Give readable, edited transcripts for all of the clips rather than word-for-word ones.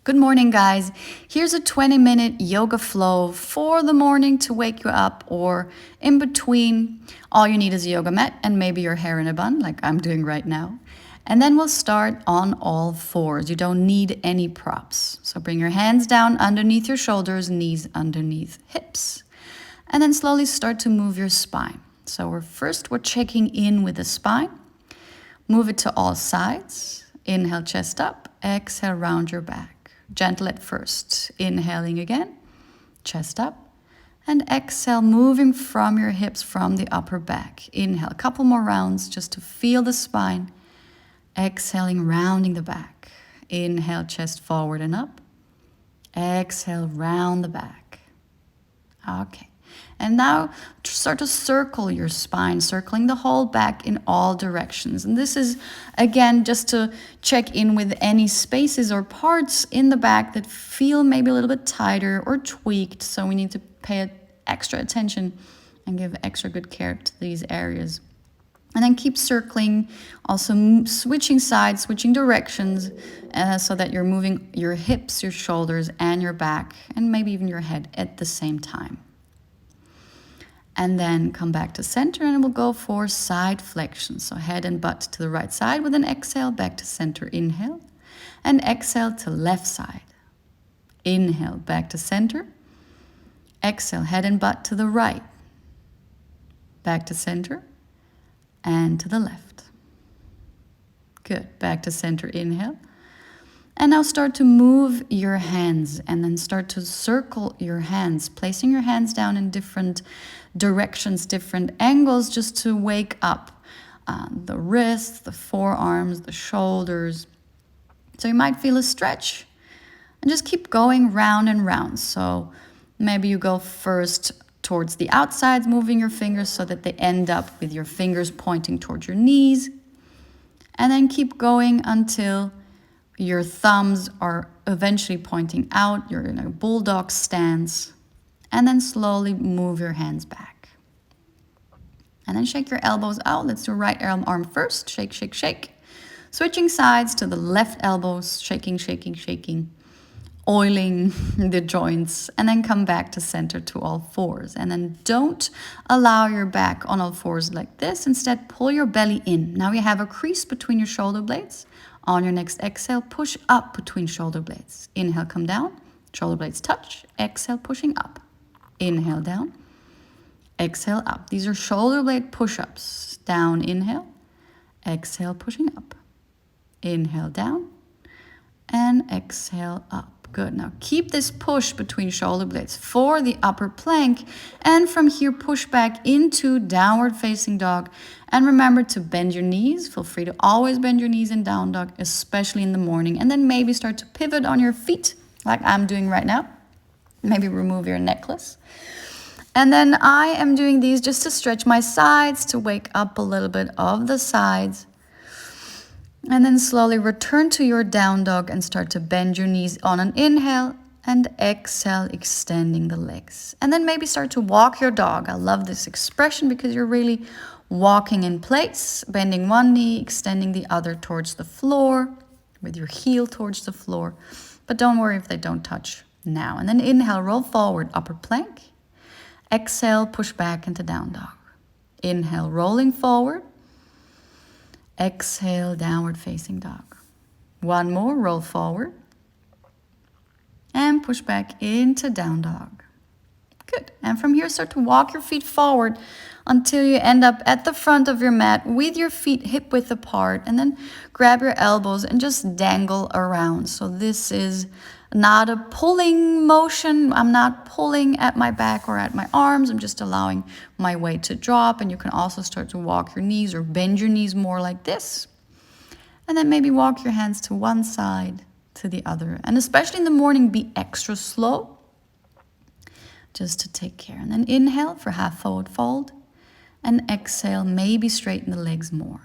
Good morning, guys. Here's a 20-minute yoga flow for the morning to wake you up, or in between. All you need is a yoga mat and maybe your hair in a bun, like I'm doing right now. And then we'll start on all fours. You don't need any props. So bring your hands down underneath your shoulders, knees underneath hips. And then slowly start to move your spine. So we're checking in with the spine. Move it to all sides. Inhale, chest up. Exhale, round your back. Gentle at first. Inhaling again, chest up. And exhale, moving from your hips, from the upper back. Inhale, a couple more rounds just to feel the spine. Exhaling, rounding the back. Inhale, chest forward and up. Exhale, round the back. Okay. And now start to circle your spine, circling the whole back in all directions. And this is, again, just to check in with any spaces or parts in the back that feel maybe a little bit tighter or tweaked. So we need to pay extra attention and give extra good care to these areas. And then keep circling, also switching sides, switching directions, so that you're moving your hips, your shoulders, and your back, and maybe even your head at the same time. And then come back to center, and we'll go for side flexion. So head and butt to the right side with an exhale, back to center, inhale. And exhale to left side. Inhale, back to center. Exhale, head and butt to the right. Back to center. And to the left. Good. Back to center, inhale. And now start to move your hands and then start to circle your hands, placing your hands down in different directions, different angles, just to wake up the wrists, the forearms, the shoulders. So you might feel a stretch and just keep going round and round. So maybe you go first towards the outsides, moving your fingers so that they end up with your fingers pointing towards your knees. And then keep going until your thumbs are eventually pointing out. You're in a bulldog stance. And then slowly move your hands back. And then shake your elbows out. Let's do right arm first. Shake, shake, shake. Switching sides to the left elbows. Shaking, shaking, shaking. Oiling the joints. And then come back to center to all fours. And then don't allow your back on all fours like this. Instead, pull your belly in. Now you have a crease between your shoulder blades. On your next exhale, push up between shoulder blades. Inhale, come down. Shoulder blades touch. Exhale, pushing up. Inhale, down. Exhale, up. These are shoulder blade push-ups. Down, inhale. Exhale, pushing up. Inhale, down. And exhale, up. Good. Now keep this push between shoulder blades for the upper plank. And from here, push back into downward facing dog. And remember to bend your knees. Feel free to always bend your knees in down dog, especially in the morning. And then maybe start to pivot on your feet, like I'm doing right now. Maybe remove your necklace. And then I am doing these just to stretch my sides, to wake up a little bit of the sides. And then slowly return to your down dog and start to bend your knees on an inhale and exhale, extending the legs. And then maybe start to walk your dog. I love this expression because you're really walking in place, bending one knee, extending the other towards the floor, with your heel towards the floor. But don't worry if they don't touch now. And then inhale, roll forward, upper plank. Exhale, push back into down dog. Inhale, rolling forward. Exhale, downward facing dog. One more, roll forward. And push back into down dog. Good. And from here, start to walk your feet forward until you end up at the front of your mat with your feet hip width apart. And then grab your elbows and just dangle around. So this is not a pulling motion. I'm not pulling at my back or at my arms. I'm just allowing my weight to drop. And you can also start to walk your knees or bend your knees more like this. And then maybe walk your hands to one side, to the other. And especially in the morning, be extra slow, just to take care. And then inhale for half forward fold. And exhale, maybe straighten the legs more.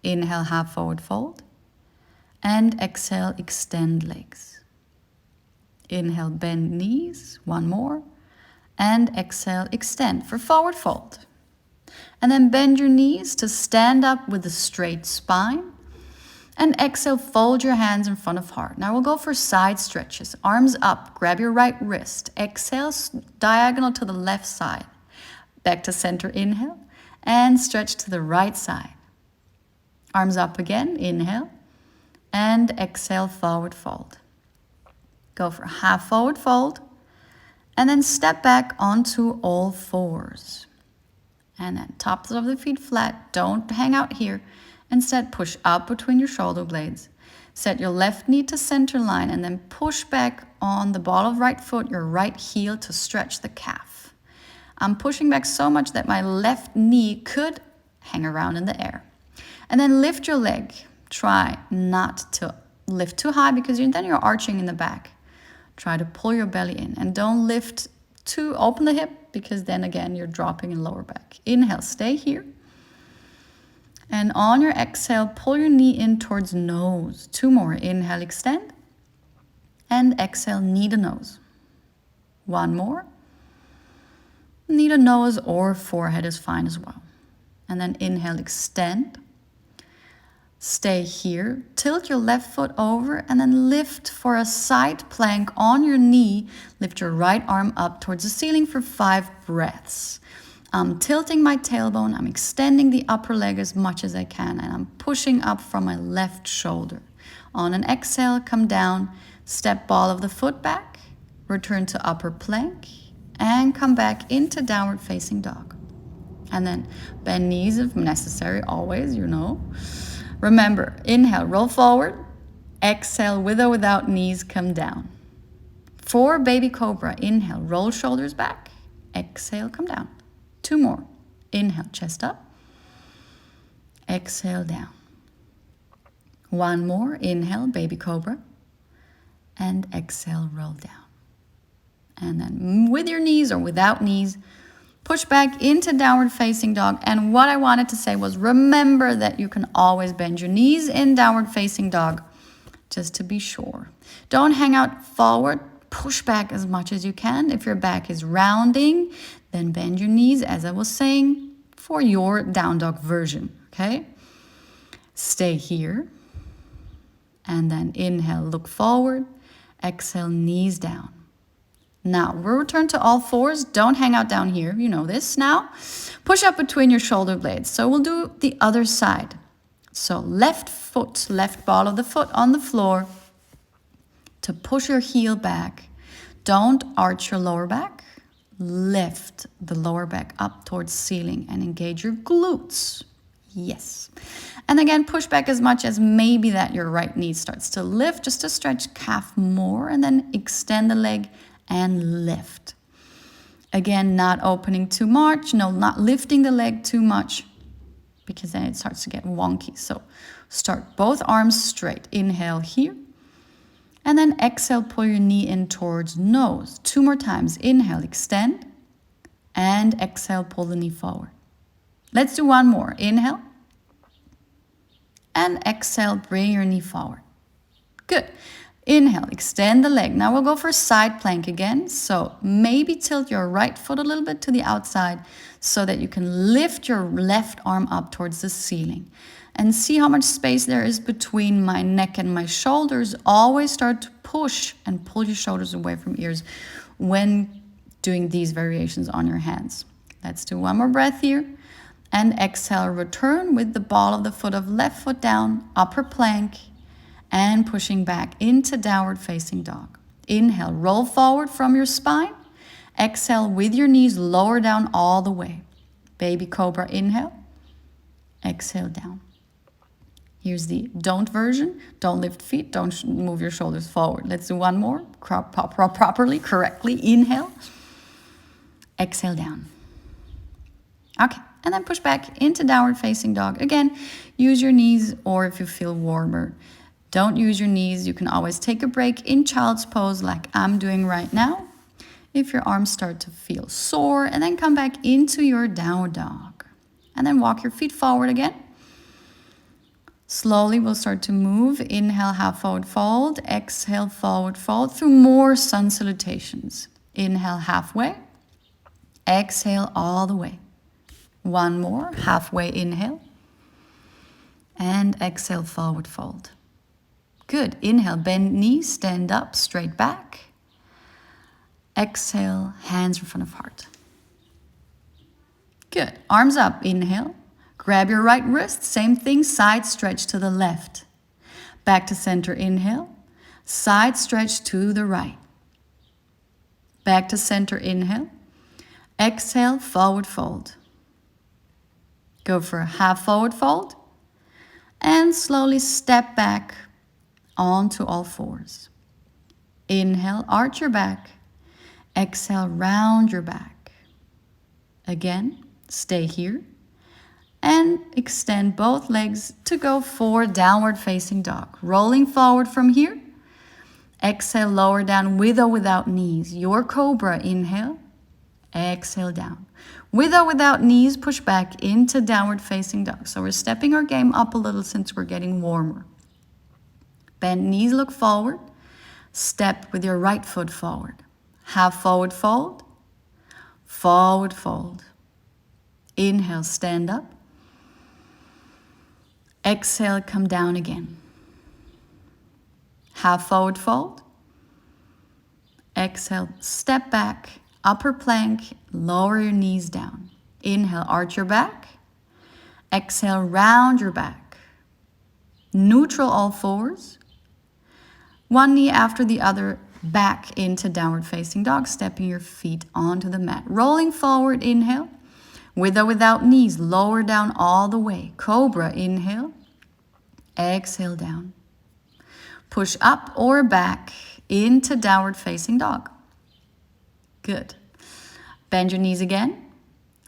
Inhale, half forward fold. And exhale, extend legs. Inhale, bend knees, one more. And exhale, extend for forward fold. And then bend your knees to stand up with a straight spine. And exhale, fold your hands in front of heart. Now we'll go for side stretches. Arms up, grab your right wrist. Exhale, diagonal to the left side. Back to center, inhale. And stretch to the right side. Arms up again, inhale. And exhale, forward fold. Go for half forward fold. And then step back onto all fours. And then tops of the feet flat. Don't hang out here. Instead, push up between your shoulder blades. Set your left knee to center line and then push back on the ball of right foot, your right heel to stretch the calf. I'm pushing back so much that my left knee could hang around in the air. And then lift your leg. Try not to lift too high because then you're arching in the back. Try to pull your belly in and don't lift too open the hip because then again you're dropping in lower back. Inhale, stay here. And on your exhale, pull your knee in towards nose. 2 more. Inhale, extend. And exhale, knee to nose. 1 more. Knee to nose or forehead is fine as well. And then inhale, extend. Stay here. Tilt your left foot over and then lift for a side plank on your knee. Lift your right arm up towards the ceiling for 5 breaths. I'm tilting my tailbone, I'm extending the upper leg as much as I can, and I'm pushing up from my left shoulder. On an exhale, come down, step ball of the foot back, return to upper plank, and come back into downward facing dog. And then bend knees if necessary, always, you know. Remember, inhale, roll forward, exhale, with or without knees, come down. For baby cobra, inhale, roll shoulders back, exhale, come down. 2 more. Inhale, chest up. Exhale, down. 1 more. Inhale, baby cobra. And exhale, roll down. And then with your knees or without knees, push back into downward facing dog. And what I wanted to say was remember that you can always bend your knees in downward facing dog, just to be sure. Don't hang out forward. Push back as much as you can. If your back is rounding, then bend your knees, as I was saying, for your down dog version, okay? Stay here. And then inhale, look forward. Exhale, knees down. Now, we'll return to all fours. Don't hang out down here. You know this now. Push up between your shoulder blades. So we'll do the other side. So left foot, left ball of the foot on the floor to push your heel back. Don't arch your lower back. Lift the lower back up towards ceiling and engage your glutes. Yes. And again, push back as much as maybe that your right knee starts to lift, just to stretch calf more, and then extend the leg and lift. Again, not opening too much, no, not lifting the leg too much because then it starts to get wonky. So start both arms straight. Inhale here. And then exhale, pull your knee in towards nose. 2 more times. Inhale, extend. And exhale, pull the knee forward. Let's do 1 more. Inhale. And exhale, bring your knee forward. Good. Inhale, extend the leg. Now we'll go for side plank again. So maybe tilt your right foot a little bit to the outside so that you can lift your left arm up towards the ceiling. And see how much space there is between my neck and my shoulders. Always start to push and pull your shoulders away from ears when doing these variations on your hands. Let's do 1 more breath here. And exhale, return with the ball of the foot of left foot down, upper plank, and pushing back into downward facing dog. Inhale, roll forward from your spine. Exhale, with your knees lower down all the way. Baby cobra, inhale. Exhale, down. Here's the don't version. Don't lift feet. Don't move your shoulders forward. Let's do 1 more. Properly, correctly. Inhale. Exhale, down. Okay. And then push back into downward facing dog. Again, use your knees, or if you feel warmer, don't use your knees. You can always take a break in child's pose like I'm doing right now. If your arms start to feel sore, and then come back into your downward dog. And then walk your feet forward again. Slowly, we'll start to move. Inhale, half forward fold. Exhale, forward fold through more sun salutations. Inhale, halfway. Exhale, all the way. 1 more, halfway inhale. And exhale, forward fold. Good. Inhale, bend knees, stand up, straight back. Exhale, hands in front of heart. Good. Arms up, inhale. Grab your right wrist, same thing, side stretch to the left. Back to center, inhale. Side stretch to the right. Back to center, inhale. Exhale, forward fold. Go for a half forward fold. And slowly step back onto all fours. Inhale, arch your back. Exhale, round your back. Again, stay here. And extend both legs to go for downward facing dog. Rolling forward from here. Exhale, lower down with or without knees. Your cobra, inhale. Exhale, down. With or without knees, push back into downward facing dog. So we're stepping our game up a little since we're getting warmer. Bend knees, look forward. Step with your right foot forward. Half forward fold. Forward fold. Inhale, stand up. Exhale, come down again. Half forward fold. Exhale, step back. Upper plank, lower your knees down. Inhale, arch your back. Exhale, round your back. Neutral all fours. One knee after the other, back into downward facing dog, stepping your feet onto the mat. Rolling forward, inhale. With or without knees, lower down all the way. Cobra, inhale. Exhale, down. Push up or back into downward facing dog. Good. Bend your knees again.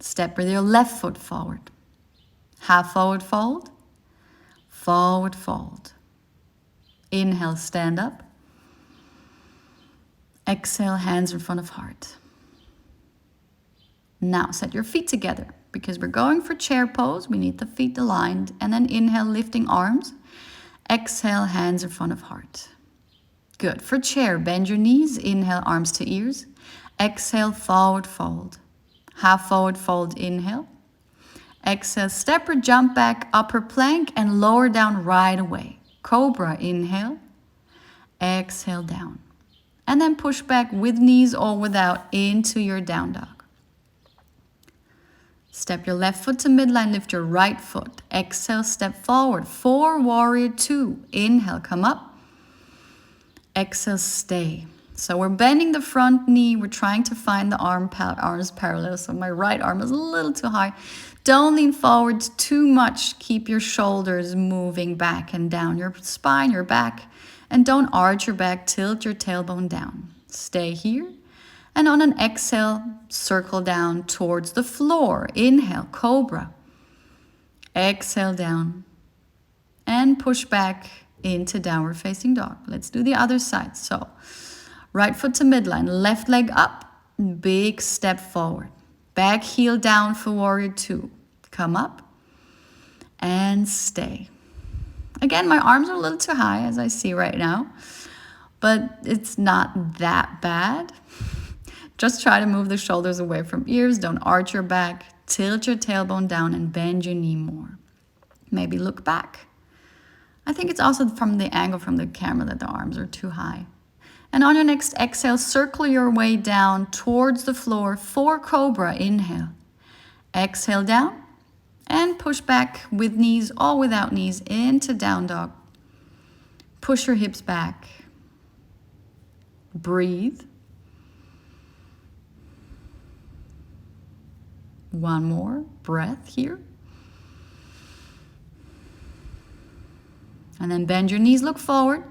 Step with your left foot forward. Half forward fold. Forward fold. Inhale, stand up. Exhale, hands in front of heart. Now set your feet together because we're going for chair pose. We need the feet aligned. And then inhale, lifting arms. Exhale, hands in front of heart. Good. For chair, bend your knees. Inhale, arms to ears. Exhale, forward fold. Half forward fold, inhale. Exhale, step or jump back, upper plank, and lower down right away. Cobra, inhale. Exhale, down. And then push back with knees or without into your down dog. Step your left foot to midline, lift your right foot. Exhale, step forward for warrior two. Inhale, come up. Exhale, stay. So we're bending the front knee. We're trying to find the arms parallel. So my right arm is a little too high. Don't lean forward too much. Keep your shoulders moving back and down. Your spine, your back. And don't arch your back. Tilt your tailbone down. Stay here. And on an exhale, circle down towards the floor. Inhale, cobra. Exhale, down. And push back into downward facing dog. Let's do the other side. So right foot to midline, left leg up, big step forward. Back heel down for warrior two. Come up and stay. Again, my arms are a little too high as I see right now, but it's not that bad. Just try to move the shoulders away from ears. Don't arch your back. Tilt your tailbone down and bend your knee more. Maybe look back. I think it's also from the angle from the camera that the arms are too high. And on your next exhale, circle your way down towards the floor for cobra. Inhale. Exhale, down. And push back with knees or without knees into down dog. Push your hips back. Breathe. One more breath here. And then bend your knees, look forward.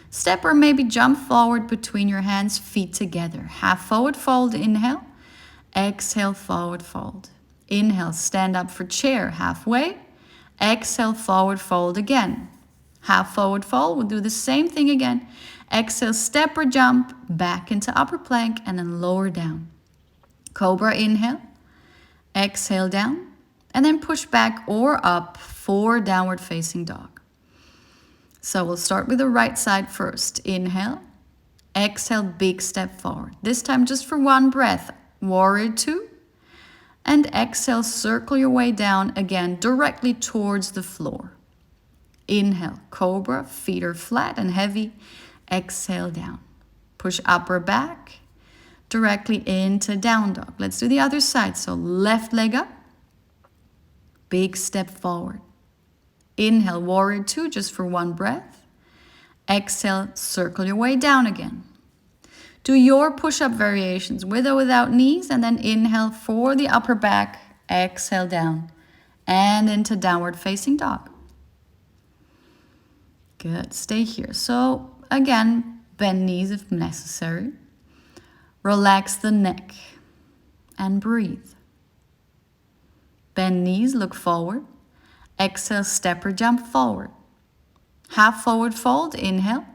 Step or maybe jump forward between your hands, feet together. Half forward fold, inhale. Exhale, forward fold. Inhale, stand up for chair, halfway. Exhale, forward fold again. Half forward fold, we'll do the same thing again. Exhale, step or jump back into upper plank and then lower down. Cobra, inhale. Exhale, down. And then push back or up for downward facing dog. So we'll start with the right side first. Inhale. Exhale, big step forward. This time just for one breath. Warrior two. And exhale, circle your way down again directly towards the floor. Inhale, cobra, feet are flat and heavy. Exhale, down. Push upper back directly into down dog. Let's do the other side. So left leg up, big step forward. Inhale, warrior two, just for one breath. Exhale, circle your way down again. Do your push-up variations with or without knees, and then inhale for the upper back, exhale down, and into downward facing dog. Good, stay here. So again, bend knees if necessary. Relax the neck and breathe. Bend knees, look forward. Exhale, step or jump forward. Half forward fold, inhale.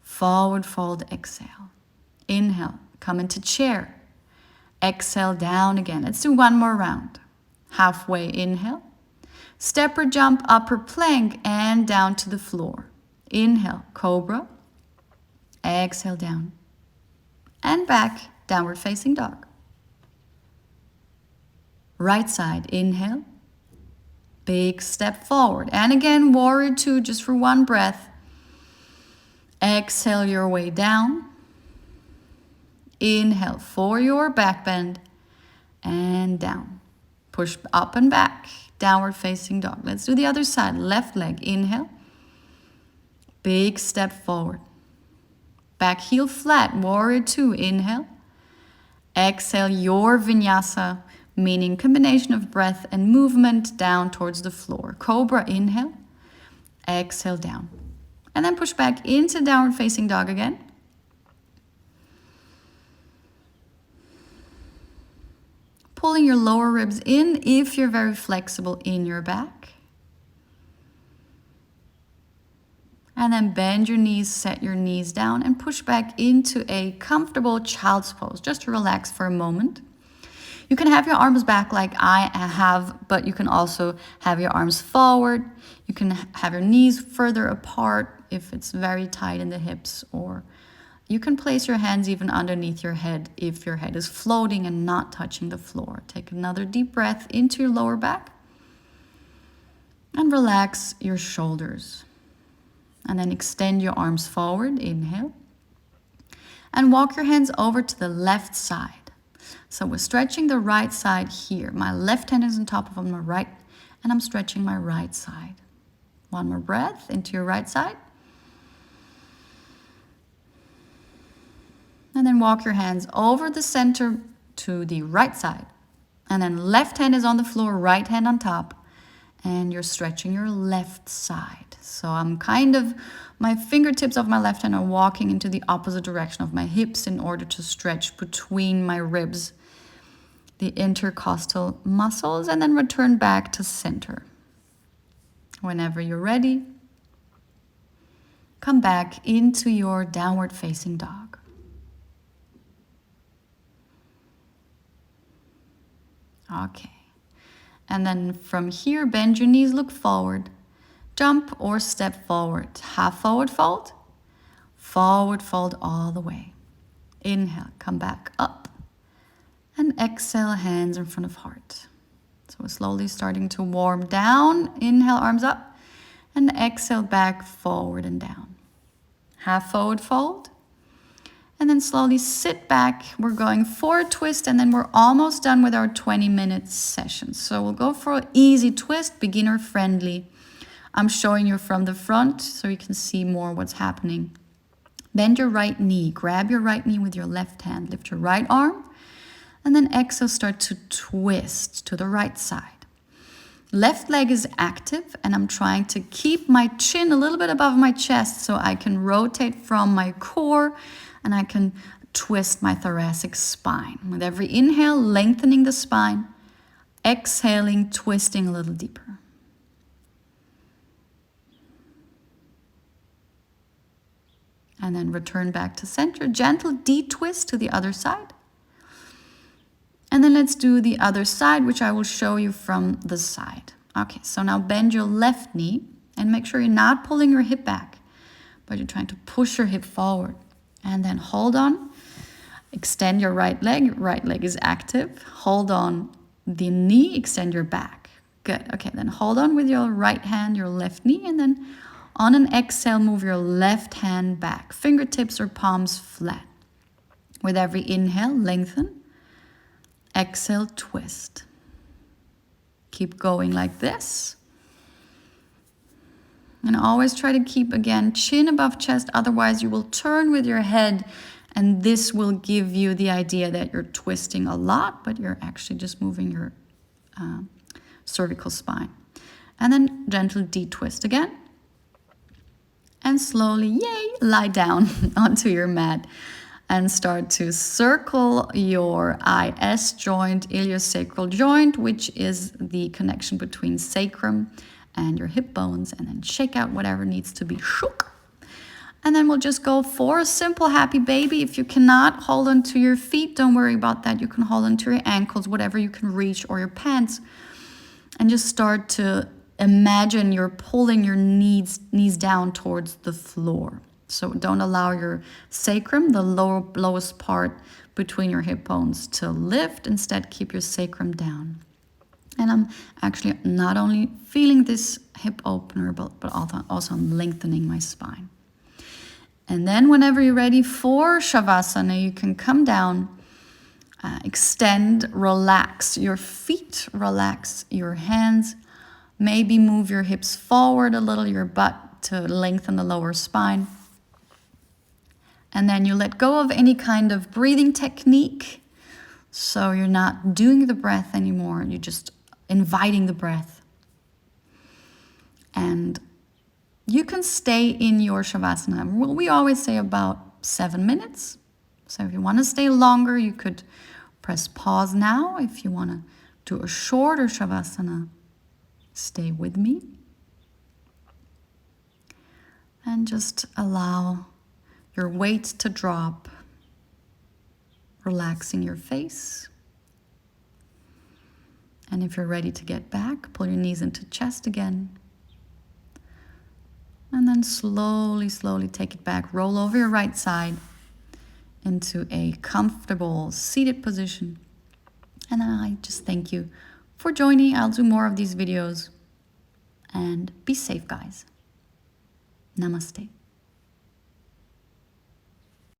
Forward fold, exhale. Inhale, come into chair. Exhale, down again. Let's do one more round. Halfway, inhale. Step or jump, upper plank, and down to the floor. Inhale, cobra. Exhale, down. And back, downward facing dog. Right side, inhale. Big step forward. And again, warrior two, just for one breath. Exhale your way down. Inhale for your back bend. And down. Push up and back. Downward facing dog. Let's do the other side. Left leg, inhale. Big step forward. Back heel flat, warrior two, inhale. Exhale your vinyasa, meaning combination of breath and movement down towards the floor. Cobra, inhale. Exhale, down. And then push back into downward facing dog again. Pulling your lower ribs in if you're very flexible in your back. And then bend your knees, set your knees down, and push back into a comfortable child's pose, just to relax for a moment. You can have your arms back like I have, but you can also have your arms forward. You can have your knees further apart if it's very tight in the hips, or you can place your hands even underneath your head if your head is floating and not touching the floor. Take another deep breath into your lower back and relax your shoulders. And then extend your arms forward, inhale. And walk your hands over to the left side. So we're stretching the right side here. My left hand is on top of my right, and I'm stretching my right side. One more breath into your right side. And then walk your hands over the center to the right side. And then left hand is on the floor, right hand on top. And you're stretching your left side. So my fingertips of my left hand are walking into the opposite direction of my hips in order to stretch between my ribs, the intercostal muscles, and then return back to center. Whenever you're ready, come back into your downward facing dog. Okay. And then from here, bend your knees, look forward. Jump or step forward. Half forward fold. Forward fold all the way. Inhale, come back up. And exhale, hands in front of heart. So we're slowly starting to warm down. Inhale, arms up. And exhale, back, forward and down. Half forward fold. And then slowly sit back. We're going for a twist, and then we're almost done with our 20-minute session. So we'll go for an easy twist, beginner friendly. I'm showing you from the front so you can see more what's happening. Bend your right knee. Grab your right knee with your left hand. Lift your right arm. And then exhale, start to twist to the right side. Left leg is active, and I'm trying to keep my chin a little bit above my chest so I can rotate from my core and I can twist my thoracic spine. With every inhale, lengthening the spine. Exhaling, twisting a little deeper. And then return back to center. Gentle D-twist to the other side. And then let's do the other side, which I will show you from the side. Okay, so now bend your left knee and make sure you're not pulling your hip back, but you're trying to push your hip forward. And then hold on. Extend your right leg. Right leg is active. Hold on the knee. Extend your back. Good. Okay, then hold on with your right hand, your left knee, and then on an exhale, move your left hand back. Fingertips or palms flat. With every inhale, lengthen. Exhale, twist. Keep going like this. And always try to keep, again, chin above chest. Otherwise, you will turn with your head, and this will give you the idea that you're twisting a lot, but you're actually just moving your cervical spine. And then gentle D-twist again. And slowly, yay, lie down onto your mat and start to circle your IS joint, iliosacral joint, which is the connection between sacrum and your hip bones, and then shake out whatever needs to be shook. And then we'll just go for a simple happy baby. If you cannot hold on to your feet, don't worry about that. You can hold on to your ankles, whatever you can reach, or your pants, and just start to imagine you're pulling your knees down towards the floor. So don't allow your sacrum, the lowest part between your hip bones, to lift. Instead, keep your sacrum down. And I'm actually not only feeling this hip opener, but also I'm lengthening my spine. And then whenever you're ready for Shavasana, you can come down, extend, relax your feet, relax your hands. Maybe move your hips forward a little, your butt, to lengthen the lower spine. And then you let go of any kind of breathing technique. So you're not doing the breath anymore. You're just inviting the breath. And you can stay in your Shavasana. We always say about 7 minutes. So if you want to stay longer, you could press pause now. If you want to do a shorter Shavasana, stay with me. And just allow your weight to drop, relaxing your face. And if you're ready to get back, pull your knees into chest again. And then slowly, slowly take it back. Roll over your right side into a comfortable seated position. And I just thank you for joining. I'll do more of these videos. And be safe, guys. Namaste.